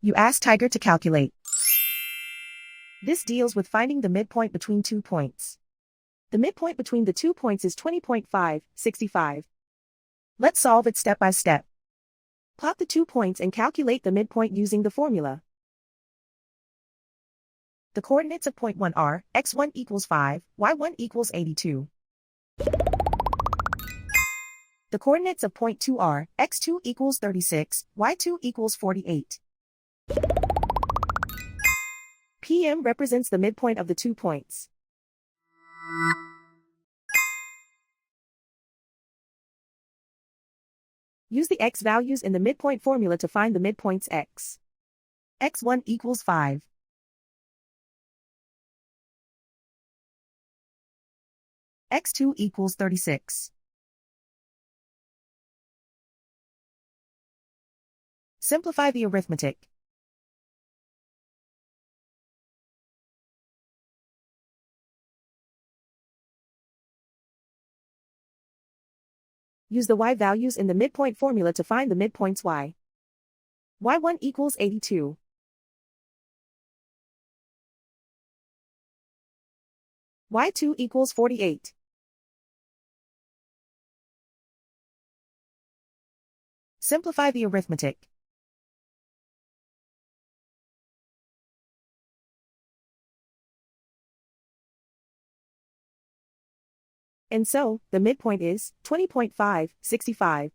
You ask Tiger to calculate. This deals with finding the midpoint between 2 points. The midpoint between the 2 points is 20.5, 65. Let's solve it step by step. Plot the 2 points and calculate the midpoint using the formula. The coordinates of point 1 are x1 equals 5, y1 equals 82. The coordinates of point 2 are x2 equals 36, y2 equals 48. PM represents the midpoint of the 2 points. Use the x values in the midpoint formula to find the midpoints x. x1 equals 5. x2 equals 36. Simplify the arithmetic. Use the y values in the midpoint formula to find the midpoints y. y1 equals 82. y2 equals 48. Simplify the arithmetic. And so, the midpoint is 20.5, 65.